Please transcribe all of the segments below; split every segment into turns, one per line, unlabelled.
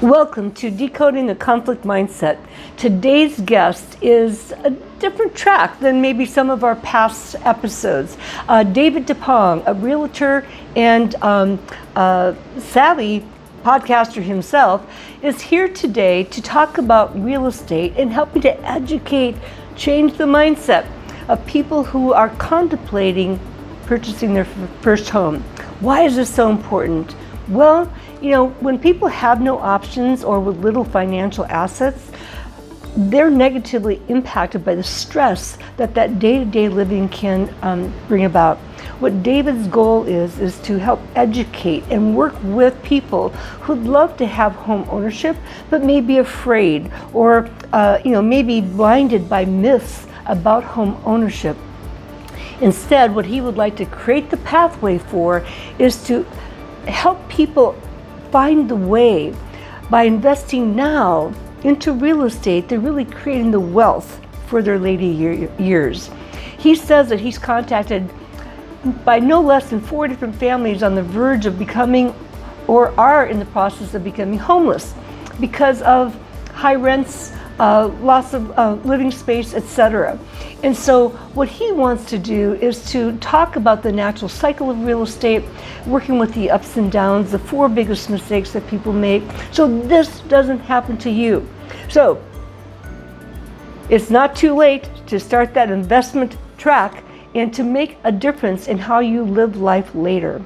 Welcome to Decoding the Conflict Mindset. Today's guest is a different track than maybe some of our past episodes. David Dippong, a realtor and savvy podcaster himself, is here today to talk about real estate and help me to educate, change the mindset of people who are contemplating purchasing their first home. Why is this so important? Well, when people have no options or with little financial assets, they're negatively impacted by the stress that day-to-day living can bring about. What David's goal is to help educate and work with people who'd love to have home ownership, but may be afraid or may be blinded by myths about home ownership. Instead, what he would like to create the pathway for is to help people find the way. By investing now into real estate, they're really creating the wealth for their later years. He says that he's contacted by no less than 4 different families on the verge of becoming or are in the process of becoming homeless because of high rents, loss of living space, etc. And so what he wants to do is to talk about the natural cycle of real estate, working with the ups and downs, the 4 biggest mistakes that people make, so this doesn't happen to you. So it's not too late to start that investment track and to make a difference in how you live life later.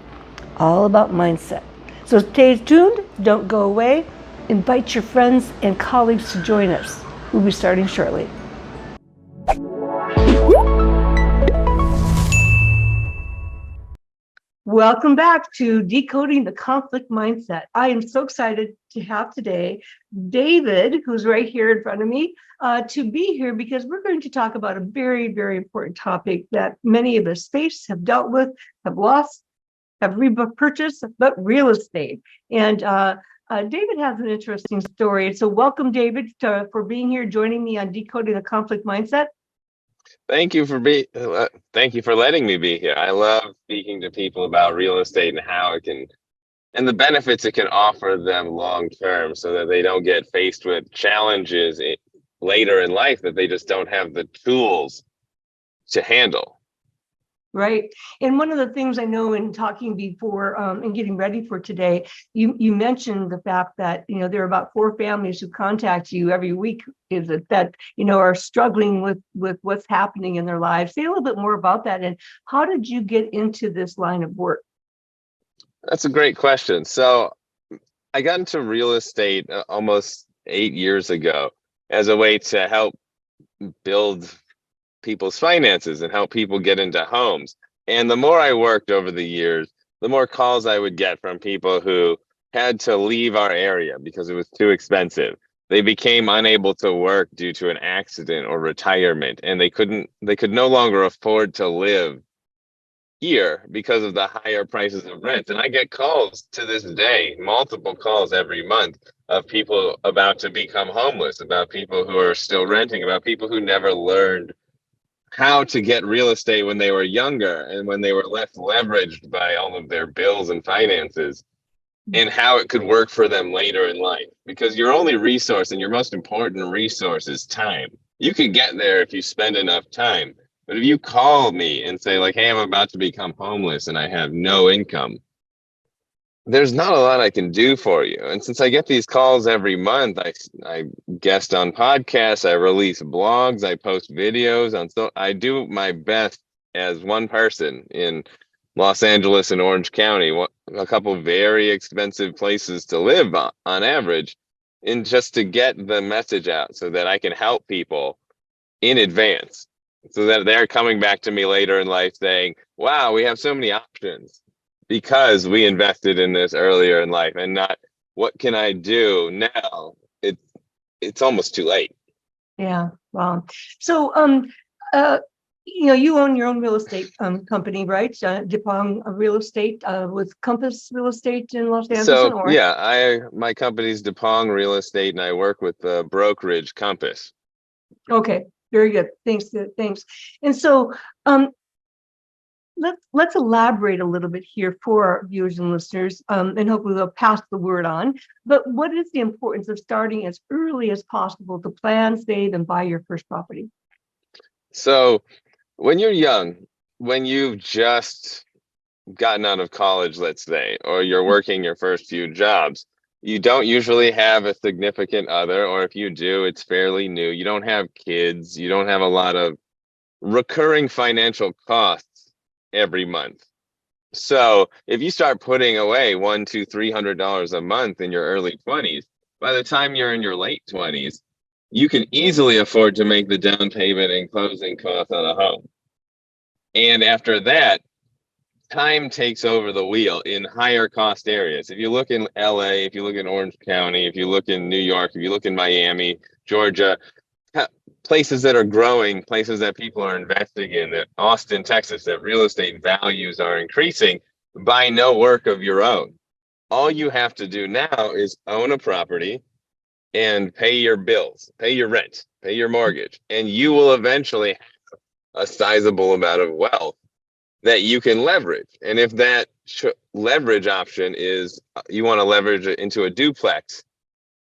All about mindset. So stay tuned, don't go away. Invite your friends and colleagues to join us. We'll be starting shortly. Welcome back to Decoding the Conflict Mindset. I am so excited to have today David, who's right here in front of me, to be here because we're going to talk about a very, very important topic that many of us face, have dealt with, have lost, have purchased, but real estate. And David has an interesting story. So welcome, David, for being here, joining me on Decoding the Conflict Mindset.
Thank you for letting me be here. I love speaking to people about real estate and how it can, and the benefits it can offer them long term, so that they don't get faced with challenges later in life that they just don't have the tools to handle.
Right. And one of the things I know in talking before and getting ready for today, you mentioned the fact that, there are about 4 families who contact you every week that are struggling with what's happening in their lives. Say a little bit more about that. And how did you get into this line of work?
That's a great question. So I got into real estate almost 8 years ago as a way to help build people's finances and help people get into homes. And the more I worked over the years, the more calls I would get from people who had to leave our area because it was too expensive. They became unable to work due to an accident or retirement, and they could no longer afford to live here because of the higher prices of rent. And I get calls to this day, multiple calls every month, of people about to become homeless, about people who are still renting, about people who never learned how to get real estate when they were younger and when they were less leveraged by all of their bills and finances, and how it could work for them later in life. Because your only resource and your most important resource is time. You can get there if you spend enough time. But if you call me and say, like, hey, I'm about to become homeless and I have no income, there's not a lot I can do for you. And since I get these calls every month, I guest on podcasts, I release blogs, I post videos so I do my best as one person in Los Angeles and Orange County, a couple very expensive places to live on average, and just to get the message out so that I can help people in advance, so that they're coming back to me later in life saying, wow, we have so many options because we invested in this earlier in life, and not what can I do now? It's almost too late.
Yeah. Wow. So, you own your own real estate company, right? Dippong Real Estate with Compass Real Estate in Los Angeles and
So
Orange.
yeah, my company's Dippong Real Estate, and I work with the brokerage Compass.
Okay. Very good. Thanks. And so, let's elaborate a little bit here for our viewers and listeners, and hopefully they'll pass the word on. But what is the importance of starting as early as possible to plan, save, and buy your first property?
So when you're young, when you've just gotten out of college, let's say, or you're working your first few jobs, you don't usually have a significant other, or if you do, it's fairly new. You don't have kids, you don't have a lot of recurring financial costs every month. So if you start putting away $100, $200, $300 a month in your early 20s, by the time you're in your late 20s, you can easily afford to make the down payment and closing costs on a home. And after that, time takes over the wheel in higher cost areas. If you look in LA, if you look in Orange County, if you look in New York, if you look in Miami, Georgia, places that are growing, places that people are investing in, that Austin, Texas, that real estate values are increasing by no work of your own. All you have to do now is own a property and pay your bills, pay your rent, pay your mortgage, and you will eventually have a sizable amount of wealth that you can leverage. And if that leverage option is you want to leverage it into a duplex,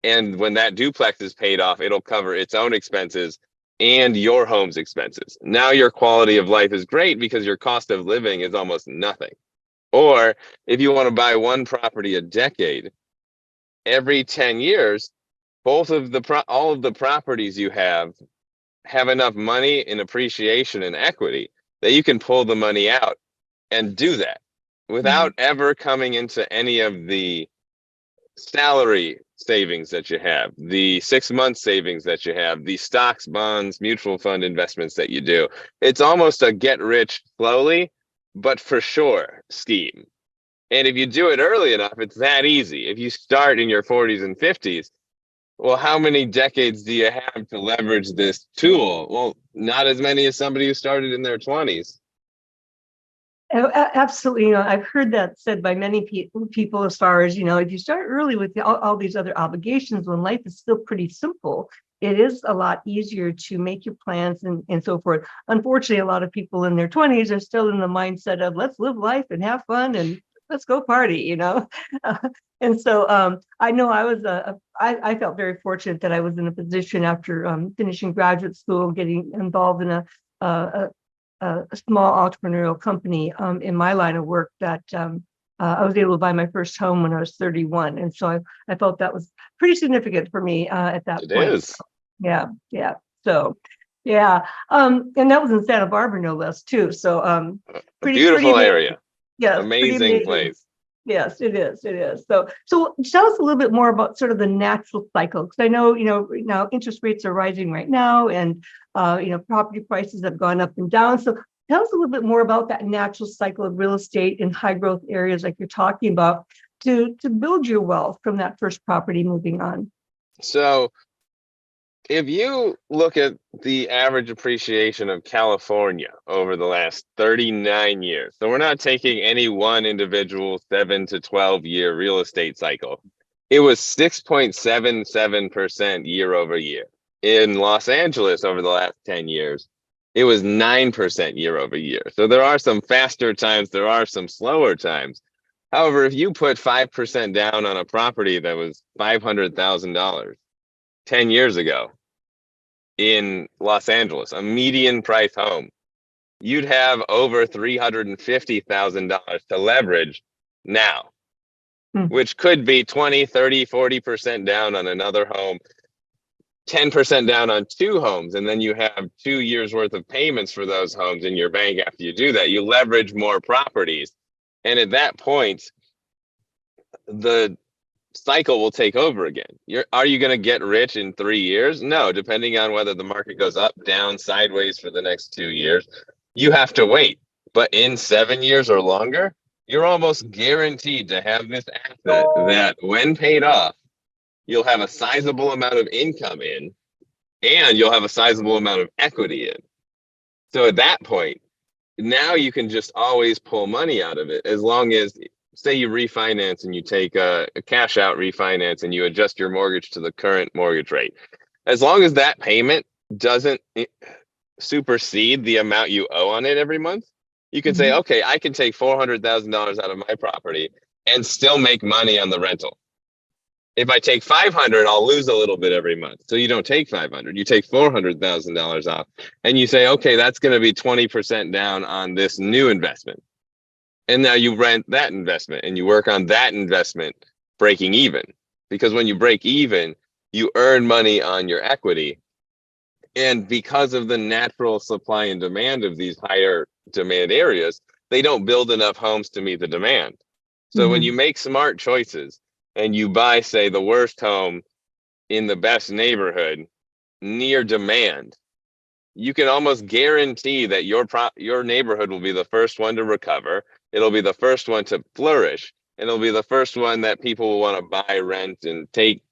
and when that duplex is paid off, it'll cover its own expenses and your home's expenses. Now your quality of life is great because your cost of living is almost nothing. Or if you want to buy one property a decade, every 10 years, both of the all of the properties you have enough money in appreciation and equity that you can pull the money out and do that without ever coming into any of the salary savings that you have, the 6 month savings that you have, the stocks, bonds, mutual fund investments that you do. It's almost a get rich slowly, but for sure scheme. And if you do it early enough, it's that easy. If you start in your 40s and 50s, well, how many decades do you have to leverage this tool? Well, not as many as somebody who started in their 20s.
Absolutely. I've heard that said by many people as far as, if you start early with all these other obligations when life is still pretty simple, it is a lot easier to make your plans and so forth. Unfortunately, a lot of people in their 20s are still in the mindset of let's live life and have fun and let's go party. And so I know I felt very fortunate that I was in a position after finishing graduate school, getting involved in a small entrepreneurial company in my line of work that I was able to buy my first home when I was 31. And so I felt that was pretty significant for me at that
It
point.
is.
Yeah. So, yeah. And that was in Santa Barbara, no less, too. So
A
pretty
beautiful
amazing.
area.
Yes, pretty
Amazing
amazing.
place.
Yes, it is. It is. So tell us a little bit more about sort of the natural cycle, because I know, now interest rates are rising right now, and property prices have gone up and down. So tell us a little bit more about that natural cycle of real estate in high growth areas like you're talking about to build your wealth from that first property moving on.
So if you look at the average appreciation of California over the last 39 years, so we're not taking any one individual 7 to 12 year real estate cycle, it was 6.77% year over year. In Los Angeles over the last 10 years, it was 9% year over year. So there are some faster times, there are some slower times. However, if you put 5% down on a property that was $500,000 10 years ago in Los Angeles, a median price home, you'd have over $350,000 to leverage now, which could be 20, 30, 40% down on another home, 10% down on two homes, and then you have 2 years worth of payments for those homes in your bank after you do that. You leverage more properties. And at that point, the cycle will take over again. Are you going to get rich in 3 years? No, depending on whether the market goes up, down, sideways for the next 2 years, you have to wait. But in 7 years or longer, you're almost guaranteed to have this asset that when paid off, you'll have a sizable amount of income in, and you'll have a sizable amount of equity in. So at that point, now you can just always pull money out of it, as long as, say you refinance and you take a cash out refinance and you adjust your mortgage to the current mortgage rate. As long as that payment doesn't supersede the amount you owe on it every month, You could say, okay, I can take $400,000 out of my property and still make money on the rental. If I take 500, I'll lose a little bit every month. So you don't take 500, you take $400,000 off, and you say, okay, that's going to be 20% down on this new investment. And now you rent that investment and you work on that investment breaking even. Because when you break even, you earn money on your equity. And because of the natural supply and demand of these higher demand areas, they don't build enough homes to meet the demand. So when you make smart choices and you buy, say, the worst home in the best neighborhood near demand, you can almost guarantee that your neighborhood will be the first one to recover. It'll be the first one to flourish. And it'll be the first one that people will want to buy, rent, and take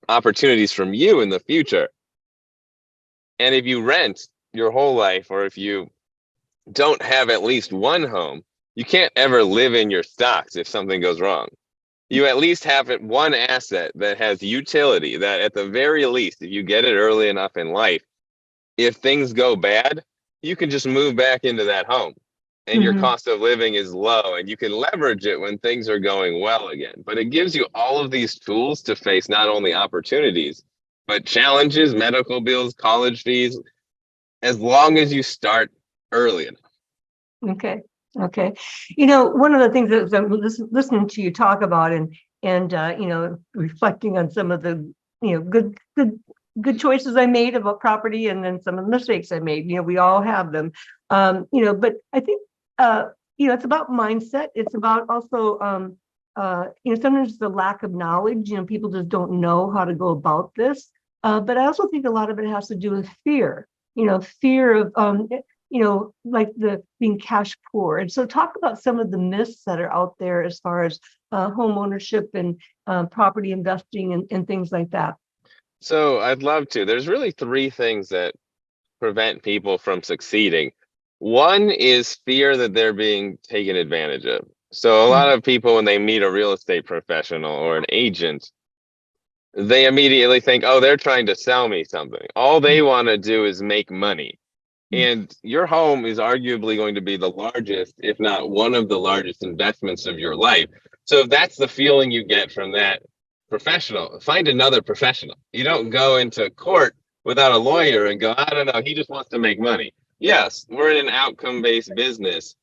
opportunities from you in the future. And if you rent your whole life, or if you don't have at least one home, you can't ever live in your stocks if something goes wrong. You at least have one asset that has utility, that at the very least, if you get it early enough in life, if things go bad, you can just move back into that home and your cost of living is low and you can leverage it when things are going well again. But it gives you all of these tools to face not only opportunities, but challenges, medical bills, college fees, as long as you start early enough.
Okay. Okay. One of the things that I'm listening to you talk about and reflecting on some of the, good choices I made about property and then some of the mistakes I made, we all have them. But I think, it's about mindset. It's about also, sometimes the lack of knowledge, people just don't know how to go about this. But I also think a lot of it has to do with fear, fear of, like the being cash poor. And so talk about some of the myths that are out there as far as home ownership and property investing and things like that.
So I'd love to. There's really three things that prevent people from succeeding. One is fear that they're being taken advantage of. So a lot of people, when they meet a real estate professional or an agent, they immediately think, oh, they're trying to sell me something. All they want to do is make money. And your home is arguably going to be the largest, if not one of the largest investments of your life. So if that's the feeling you get from that professional, find another professional. You don't go into court without a lawyer and go, I don't know, he just wants to make money. Yes, we're in an outcome-based business.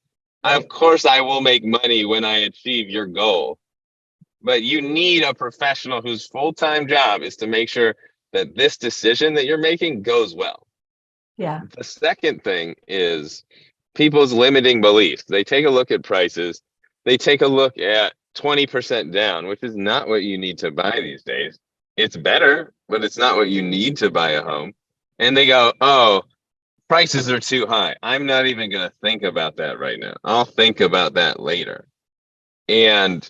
Of course, I will make money when I achieve your goal. But you need a professional whose full-time job is to make sure that this decision that you're making goes well.
Yeah.
The second thing is people's limiting beliefs. They take a look at prices. They take a look at 20% down, which is not what you need to buy these days. It's better, but it's not what you need to buy a home. And they go, oh, prices are too high. I'm not even going to think about that right now. I'll think about that later. And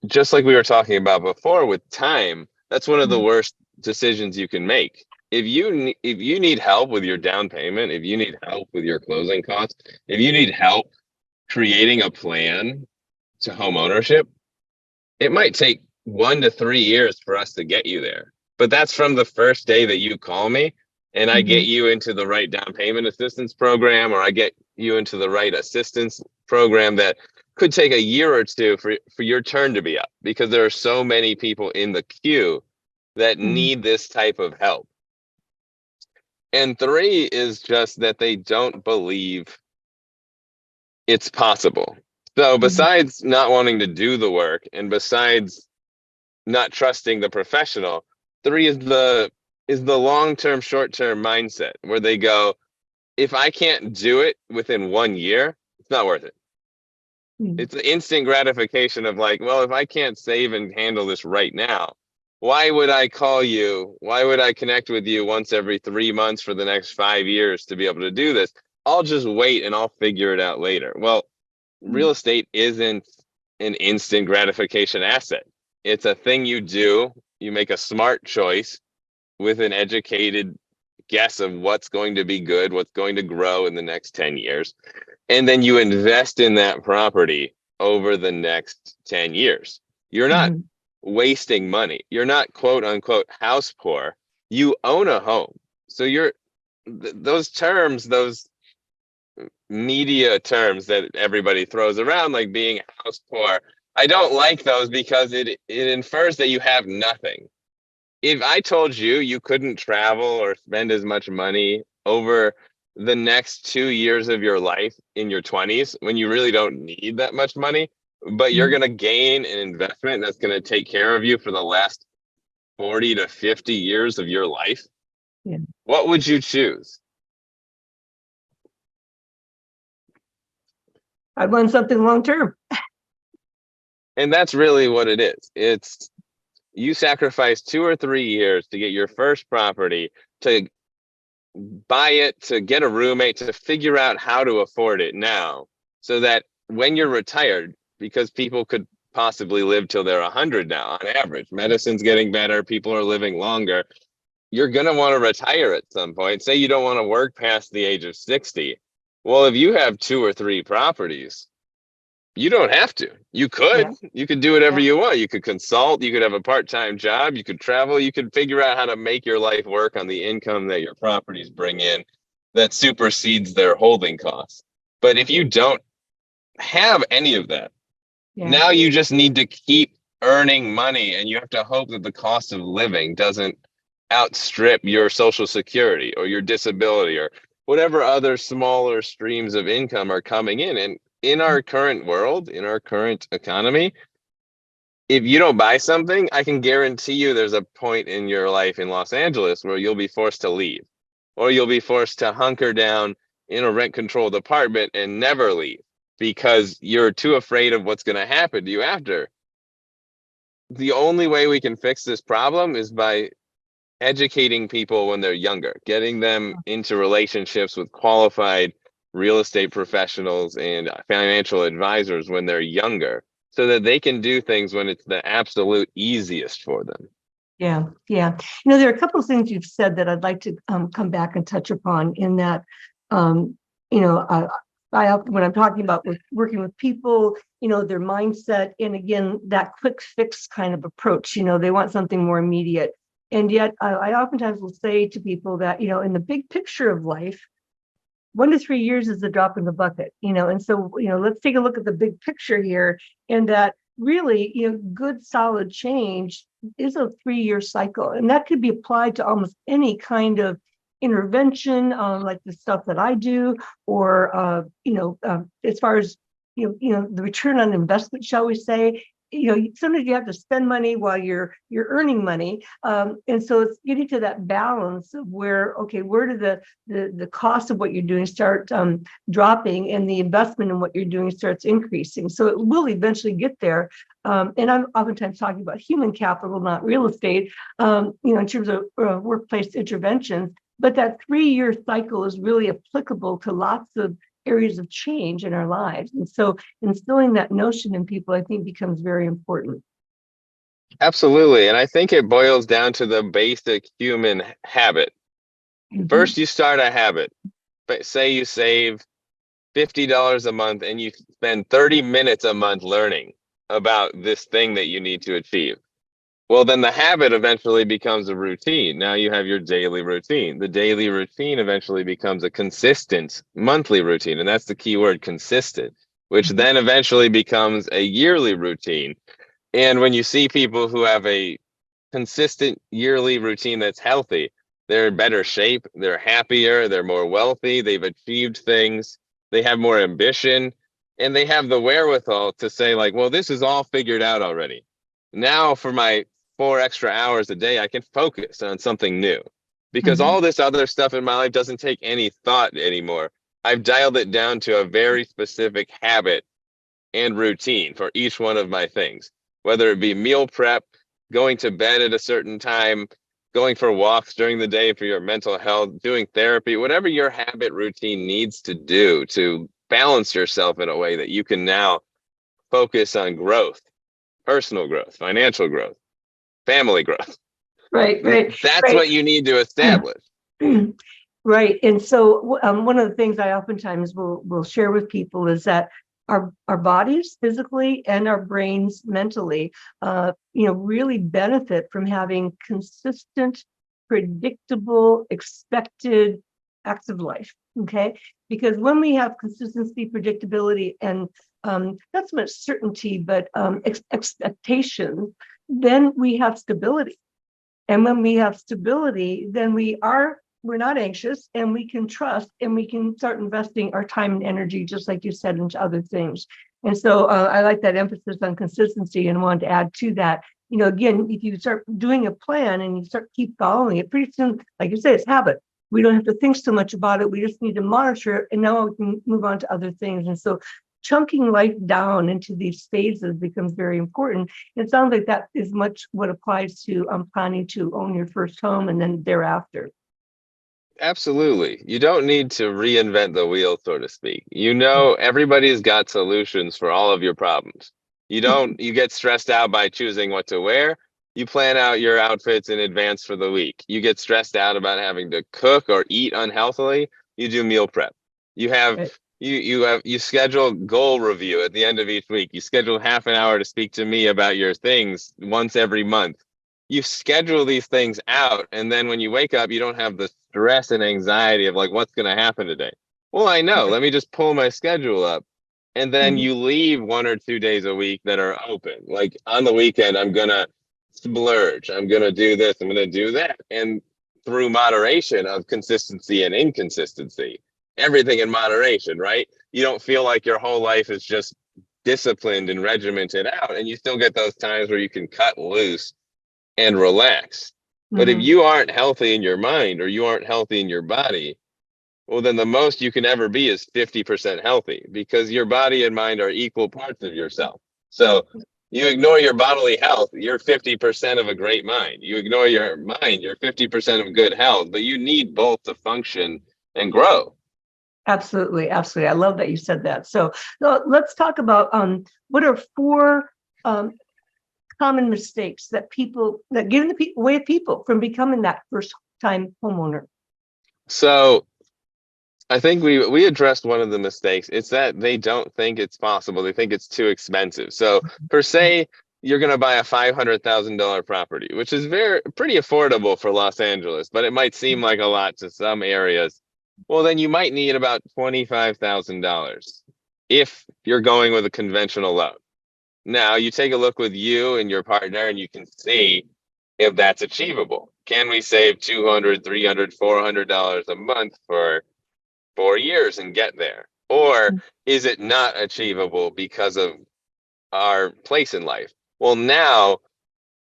just like we were talking about before with time, that's one of the worst decisions you can make. If you need help with your down payment, if you need help with your closing costs, if you need help creating a plan to home ownership, it might take 1 to 3 years for us to get you there. But that's from the first day that you call me and I get you into the right down payment assistance program, or I get you into the right assistance program that could take a year or two for your turn to be up, because there are so many people in the queue that need this type of help. And 3 is just that they don't believe it's possible. So besides not wanting to do the work, and besides not trusting the professional, 3 is the long-term, short-term mindset where they go, if I can't do it within 1 year, it's not worth it. It's the instant gratification of like, well, if I can't save and handle this right now, why would I call you? Why would I connect with you once every 3 months for the next 5 years to be able to do this? I'll just wait and I'll figure it out later. Well, real estate isn't an instant gratification asset. It's a thing you do. You make a smart choice with an educated guess of what's going to be good, what's going to grow in the next 10 years. And then you invest in that property over the next 10 years. You're not wasting money. You're not quote unquote house poor. You own a home. So those terms, those media terms that everybody throws around, like being house poor. I don't like those because it infers that you have nothing. If I told you you couldn't travel or spend as much money over the next 2 years of your life in your 20s, when you really don't need that much money, but you're going to gain an investment that's going to take care of you for the last 40 to 50 years of your life,
Yeah.
what would you choose?
I want something long term.
And that's really what it is. It's you sacrifice 2 or 3 years to get your first property, to buy it, to get a roommate, to figure out how to afford it now, so that when you're retired, because people could possibly live till they're 100 now on average, medicine's getting better, people are living longer, you're going to want to retire at some point. Say you don't want to work past the age of 60. Well, if you have 2 or 3 properties, you don't have to. You
Yeah.
could do whatever
Yeah.
you want. You could consult, you could have a part-time job, you could travel, you could figure out how to make your life work on the income that your properties bring in that supersedes their holding costs. But if you don't have any of that,
Yeah.
now you just need to keep earning money, and you have to hope that the cost of living doesn't outstrip your social security or your disability or whatever other smaller streams of income are coming in. And in our current world, in our current economy, if you don't buy something, I can guarantee you there's a point in your life in Los Angeles where you'll be forced to leave, or you'll be forced to hunker down in a rent controlled apartment and never leave because you're too afraid of what's going to happen to you after. The only way we can fix this problem is by educating people when they're younger, getting them into relationships with qualified real estate professionals and financial advisors when they're younger, so that they can do things when it's the absolute easiest for them.
Yeah. Yeah. There are a couple of things you've said that I'd like to come back and touch upon in that, um, you know, when I'm talking about working with people, their mindset, and again, that quick fix kind of approach, they want something more immediate. And yet I oftentimes will say to people that, in the big picture of life, 1 to 3 years is a drop in the bucket, and so, let's take a look at the big picture here, and that really, good solid change is a 3-year cycle, and that could be applied to almost any kind of intervention, like the stuff that I do, or, as far as, the return on investment, shall we say, sometimes you have to spend money while you're earning money. And so it's getting to that balance of where, okay, where do the cost of what you're doing start dropping, and the investment in what you're doing starts increasing. So it will eventually get there. And I'm oftentimes talking about human capital, not real estate, in terms of workplace interventions. But that 3-year cycle is really applicable to lots of areas of change in our lives. And so instilling that notion in people, I think, becomes very important.
Absolutely. And I think it boils down to the basic human habit.
Mm-hmm.
First, you start a habit. But say you save $50 a month and you spend 30 minutes a month learning about this thing that you need to achieve. Well, then the habit eventually becomes a routine. Now you have your daily routine. The daily routine eventually becomes a consistent monthly routine. And that's the key word, consistent, which then eventually becomes a yearly routine. And when you see people who have a consistent yearly routine that's healthy, they're in better shape, they're happier, they're more wealthy, they've achieved things, they have more ambition, and they have the wherewithal to say, like, well, this is all figured out already. Now for my 4 extra hours a day, I can focus on something new, because all this other stuff in my life doesn't take any thought anymore. I've dialed it down to a very specific habit and routine for each one of my things, whether it be meal prep, going to bed at a certain time, going for walks during the day for your mental health, doing therapy, whatever your habit routine needs to do to balance yourself in a way that you can now focus on growth, personal growth, financial growth, family growth.
Right.
That's what you need to establish.
Right. And so one of the things I oftentimes will share with people is that our bodies physically and our brains mentally, really benefit from having consistent, predictable, expected acts of life. Okay, because when we have consistency, predictability, and not so much certainty, but expectation, then we have stability. And when we have stability, then we're not anxious, and we can trust, and we can start investing our time and energy, just like you said, into other things. And so I like that emphasis on consistency, and wanted to add to that. Again, if you start doing a plan and you keep following it, pretty soon, like you say, it's habit. We don't have to think so much about it. We just need to monitor it, and now we can move on to other things. And so chunking life down into these phases becomes very important. It sounds like that is much what applies to planning to own your first home and then thereafter.
Absolutely. You don't need to reinvent the wheel, so to speak. Everybody's got solutions for all of your problems. You get stressed out by choosing what to wear. You plan out your outfits in advance for the week. You get stressed out about having to cook or eat unhealthily. You do meal prep. You have
Right.
you schedule goal review at the end of each week. You schedule half an hour to speak to me about your things once every month. You schedule these things out, and then when you wake up, you don't have the stress and anxiety of like, what's going to happen today? Well, I know, let me just pull my schedule up. And then
Mhm.
you leave 1 or 2 days a week that are open. Like on the weekend, I'm going to splurge. I'm going to do this. I'm going to do that. And through moderation of consistency and inconsistency, everything in moderation, right? You don't feel like your whole life is just disciplined and regimented out. And you still get those times where you can cut loose and relax. But if
Mhm.
you aren't healthy in your mind or you aren't healthy in your body, well, then the most you can ever be is 50% healthy, because your body and mind are equal parts of yourself. So you ignore your bodily health, you're 50% of a great mind. You ignore your mind, you're 50% of good health, but you need both to function and grow.
Absolutely, absolutely. I love that you said that. So let's talk about what are four um, common mistakes that get in the way of people from becoming that first time homeowner.
So I think we addressed one of the mistakes. It's that they don't think it's possible. They think it's too expensive. So per se, you're going to buy a $500,000 property, which is pretty affordable for Los Angeles, but it might seem like a lot to some areas. Well, then you might need about $25,000 if you're going with a conventional loan. Now, you take a look with you and your partner, and you can see if that's achievable. Can we save 200, 300, $400 a month for 4 years and get there? Or is it not achievable because of our place in life? Well, now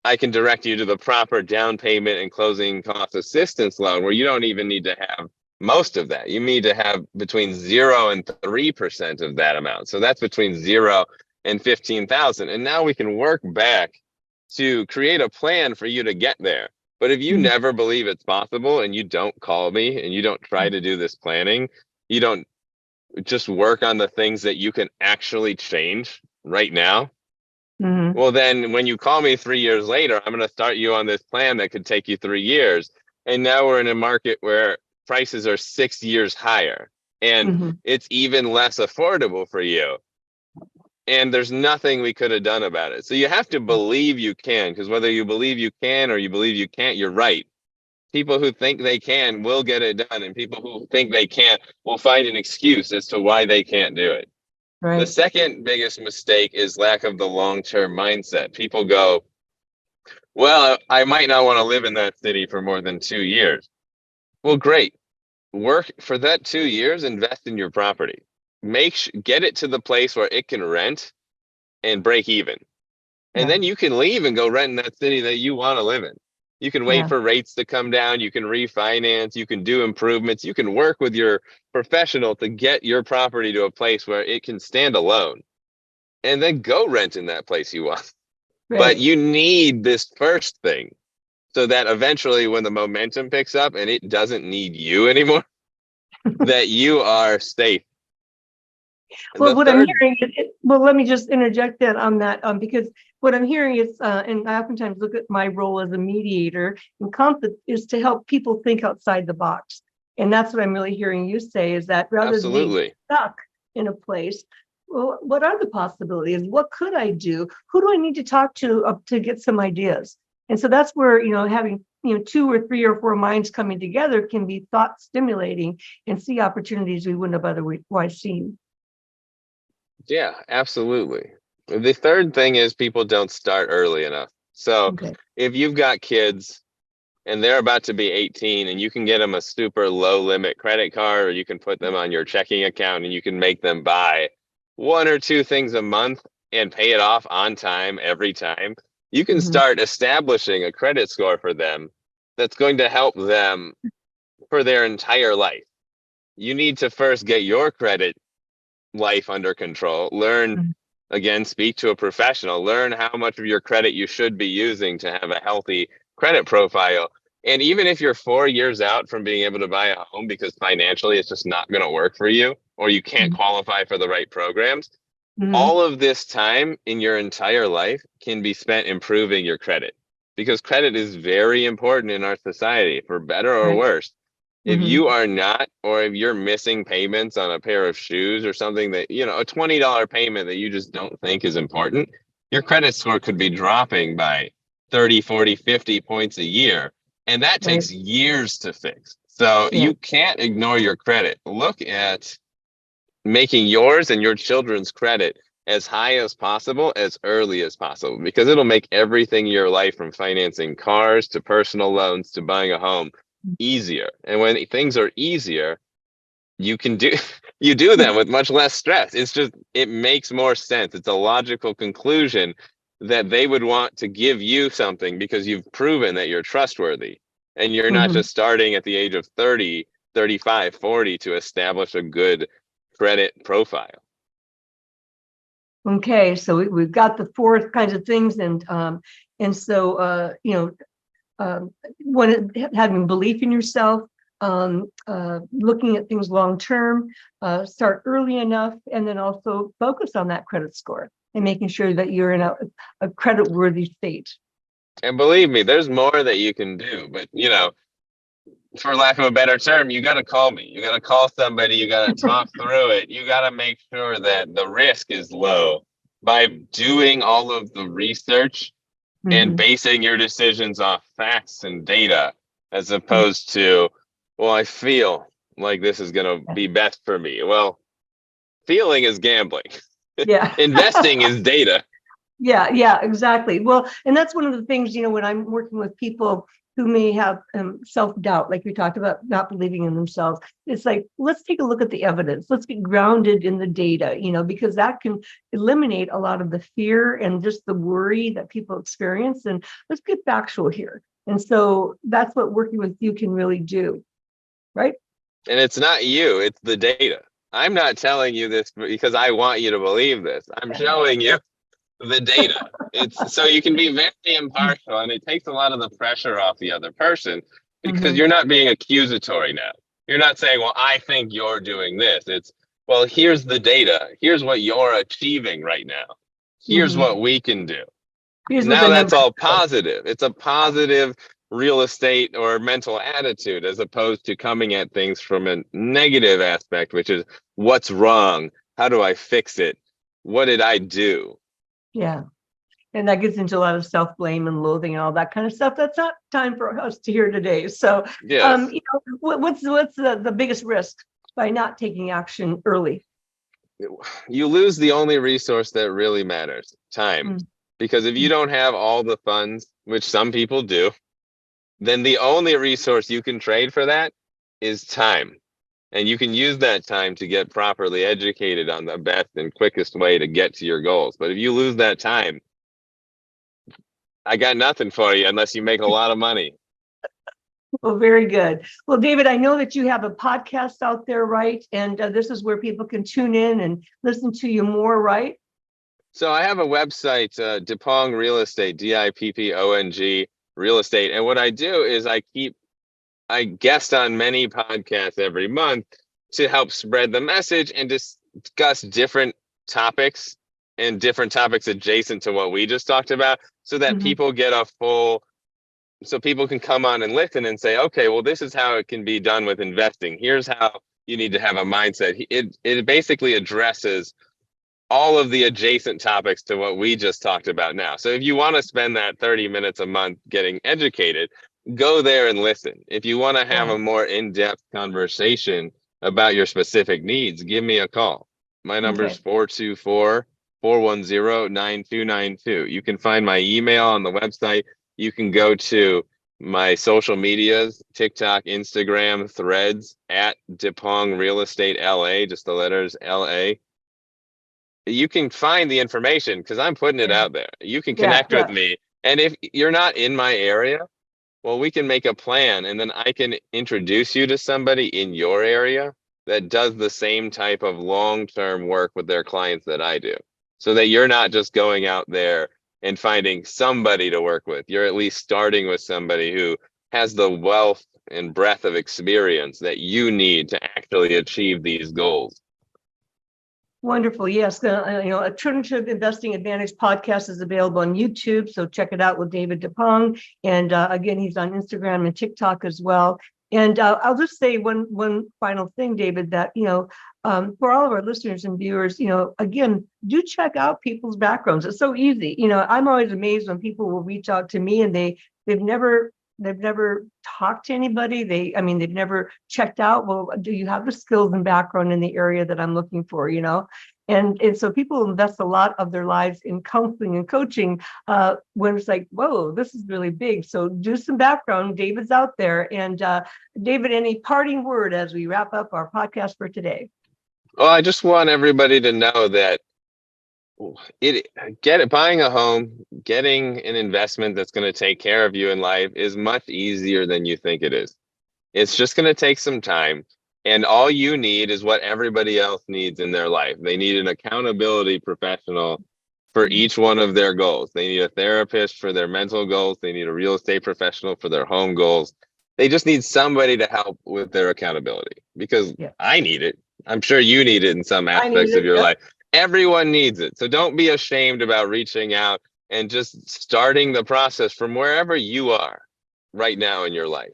I can direct you to the proper down payment and closing cost assistance loan, where you don't even need to have most of that. You need to have between 0 and 3% of that amount. So that's between 0 and 15,000. And now we can work back to create a plan for you to get there. But if you
Mhm.
never believe it's possible and you don't call me and you don't try to do this planning, you don't just work on the things that you can actually change right now,
Mhm.
well, then when you call me 3 years later, I'm going to start you on this plan that could take you 3 years. And now we're in a market where prices are 6 years higher and
Mhm.
it's even less affordable for you. And there's nothing we could have done about it. So you have to believe you can, because whether you believe you can or you believe you can't, you're right. People who think they can will get it done, and people who think they can't will find an excuse as to why they can't do it. The
Right.
second biggest mistake is lack of the long-term mindset. People go, well, I might not want to live in that city for more than 2 years. Well, great. Work for that 2 years, invest in your property. Get it to the place where it can rent and break even. And
Yeah.
then you can leave and go rent in that city that you want to live in. You can wait
Yeah.
for rates to come down. You can refinance. You can do improvements. You can work with your professional to get your property to a place where it can stand alone, and then go rent in that place you want. But
Right.
you need this first thing so that eventually, when the momentum picks up and it doesn't need you anymore, that you are safe.
Well,
The
what I'm
third,
hearing, well, let me just interject that on that, because what I'm hearing is, and I oftentimes look at my role as a mediator in conflict, is to help people think outside the box. And that's what I'm really hearing you say, is that rather than being
absolutely.
stuck in a place, well, what are the possibilities? What could I do? Who do I need to talk to get some ideas? And so that's where, having 2 or 3 or 4 minds coming together can be thought stimulating and see opportunities we wouldn't have otherwise seen.
Yeah, absolutely. The third thing is people don't start early enough. So
Okay.
if you've got kids and they're about to be 18 and you can get them a super low limit credit card, or you can put them on your checking account and you can make them buy 1 or 2 things a month and pay it off on time every time, you can
Mm-hmm.
start establishing a credit score for them that's going to help them for their entire life. You need to first get your credit life under control. Learn, again, speak to a professional. Learn how much of your credit you should be using to have a healthy credit profile. And even if you're 4 years out from being able to buy a home because financially it's just not going to work for you, or you can't qualify for the right programs,
Mm-hmm.
all of this time in your entire life can be spent improving your credit, because credit is very important in our society, for better or
Right.
worse. If
Mm-hmm.
you are not, or if you're missing payments on a pair of shoes or something that, a $20 payment that you just don't think is important, your credit score could be dropping by 30, 40, 50 points a year. And that
Right.
takes years to fix. So
Yeah.
you can't ignore your credit. Look at making yours and your children's credit as high as possible, as early as possible, because it'll make everything in your life, from financing cars to personal loans to buying a home, easier. And when things are easier, you can do you do them with much less stress. It makes more sense. It's a logical conclusion that they would want to give you something because you've proven that you're trustworthy, and you're not
Mm-hmm.
just starting at the age of 30, 35, 40 to establish a good credit profile.
Okay, so we've got the 4 kinds of things, and so having belief in yourself, looking at things long term, start early enough, and then also focus on that credit score and making sure that you're in a credit worthy state.
And believe me, there's more that you can do, but for lack of a better term, you got to call me. You got to call somebody. You got to talk through it. You got to make sure that the risk is low by doing all of the research and
Mm-hmm.
basing your decisions off facts and data, as opposed to, well, I feel like this is going to be best for me. Well, feeling is gambling.
Yeah.
Investing is data.
Yeah, exactly. Well, and that's one of the things, when I'm working with people who may have self-doubt, like we talked about, not believing in themselves. It's like, let's take a look at the evidence. Let's get grounded in the data, because that can eliminate a lot of the fear and just the worry that people experience. And let's get factual here. And so that's what working with you can really do, right?
And it's not you, it's the data. I'm not telling you this because I want you to believe this. I'm showing you the data. It's so you can be very impartial, and it takes a lot of the pressure off the other person, because
Mm-hmm.
you're not being accusatory now. You're not saying, well, I think you're doing this. It's, well, here's the data. Here's what you're achieving right now. Here's
Mm-hmm.
what we can do.
Here's what
Now
the
that's
numbers
all
show.
positive. It's a positive real estate or mental attitude, as opposed to coming at things from a negative aspect, which is, what's wrong? How do I fix it? What did I do?
Yeah. And that gets into a lot of self-blame and loathing and all that kind of stuff. That's not time for us to hear today. So,
Yes.
what's the biggest risk by not taking action early?
You lose the only resource that really matters, time.
Mm.
Because if you don't have all the funds, which some people do, then the only resource you can trade for that is time. And you can use that time to get properly educated on the best and quickest way to get to your goals. But if you lose that time, I got nothing for you unless you make a lot of money.
Well, very good. Well, David, I know that you have a podcast out there, right? And this is where people can tune in and listen to you more, right?
So I have a website, Dippong Real Estate, Dippong Real Estate. And what I do is I guest on many podcasts every month to help spread the message and discuss different topics, and different topics adjacent to what we just talked about, so that
Mm-hmm.
people get so people can come on and listen and say, okay, well, this is how it can be done with investing. Here's how you need to have a mindset. It basically addresses all of the adjacent topics to what we just talked about now. So if you want to spend that 30 minutes a month getting educated, go there and listen. If you want to have
Yeah.
a more in-depth conversation about your specific needs, give me a call. My number is
Okay.
424-410-9292. You can find my email on the website. You can go to my social medias, TikTok, Instagram, Threads, at Dippong Real Estate LA, just the letters LA. You can find the information because I'm putting it
Yeah.
out there. You can
Yeah.
connect with me. And if you're not in my area, well, we can make a plan, and then I can introduce you to somebody in your area that does the same type of long-term work with their clients that I do, so that you're not just going out there and finding somebody to work with. You're at least starting with somebody who has the wealth and breadth of experience that you need to actually achieve these goals.
Wonderful. Yes, the Alternative Investing Advantage podcast is available on YouTube, so check it out with David Dippong. And again, he's on Instagram and TikTok as well. And I'll just say one final thing, David, that for all of our listeners and viewers, again, do check out people's backgrounds. It's so easy. I'm always amazed when people will reach out to me and they've never talked to anybody. They've never checked out, well, do you have the skills and background in the area that I'm looking for, And so people invest a lot of their lives in counseling and coaching when it's like, whoa, this is really big. So do some background. David's out there. And David, any parting word as we wrap up our podcast for today?
Well, I just want everybody to know that buying a home, getting an investment that's going to take care of you in life is much easier than you think it is. It's just going to take some time, and all you need is what everybody else needs in their life. They need an accountability professional for each one of their goals. They need a therapist for their mental goals. They need a real estate professional for their home goals. They just need somebody to help with their accountability, because I need it. I'm sure you need it in some aspects of your life. Everyone needs it. So don't be ashamed about reaching out and just starting the process from wherever you are right now in your life.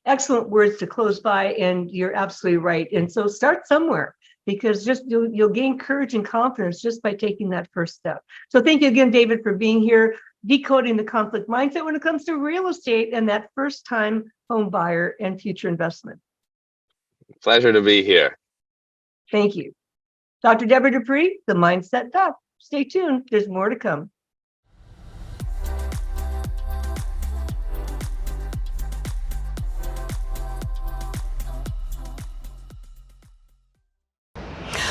Excellent words to close by, and you're absolutely right. And so start somewhere, because just you'll gain courage and confidence just by taking that first step. So thank you again, David, for being here, decoding the conflict mindset when it comes to real estate and that first-time home buyer and future investment.
Pleasure to be here.
Thank you. Dr. Deborah Dupree, the Mindset Doc. Stay tuned. There's more to come.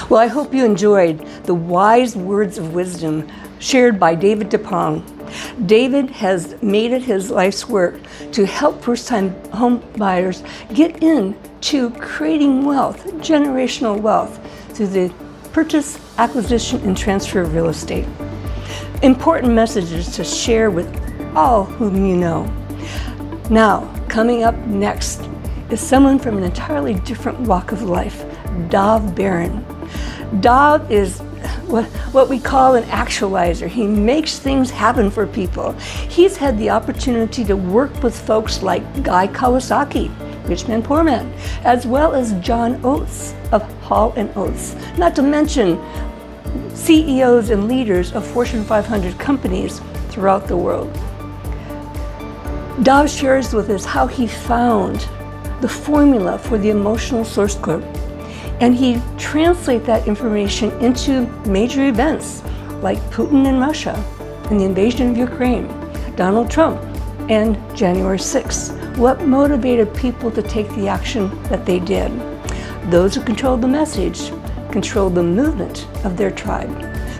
Well, I hope you enjoyed the wise words of wisdom shared by David Dippong. David has made it his life's work to help first-time home buyers get into creating wealth, generational wealth, through the purchase, acquisition, and transfer of real estate. Important messages to share with all whom you know. Now, coming up next is someone from an entirely different walk of life, Dov Baron. Dov is what we call an actualizer. He makes things happen for people. He's had the opportunity to work with folks like Guy Kawasaki, Rich Man Poor Man, as well as John Oates of Hall & Oates, not to mention CEOs and leaders of Fortune 500 companies throughout the world. Dov shares with us how he found the formula for the emotional source code, and he translates that information into major events like Putin in Russia and the invasion of Ukraine, Donald Trump, and January 6th. What motivated people to take the action that they did? Those who controlled the message controlled the movement of their tribe.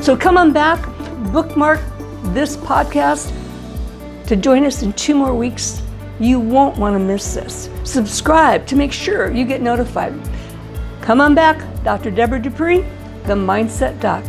So come on back, bookmark this podcast to join us in 2 more weeks. You won't want to miss this. Subscribe to make sure you get notified. Come on back, Dr. Deborah Dupree, the Mindset Doc.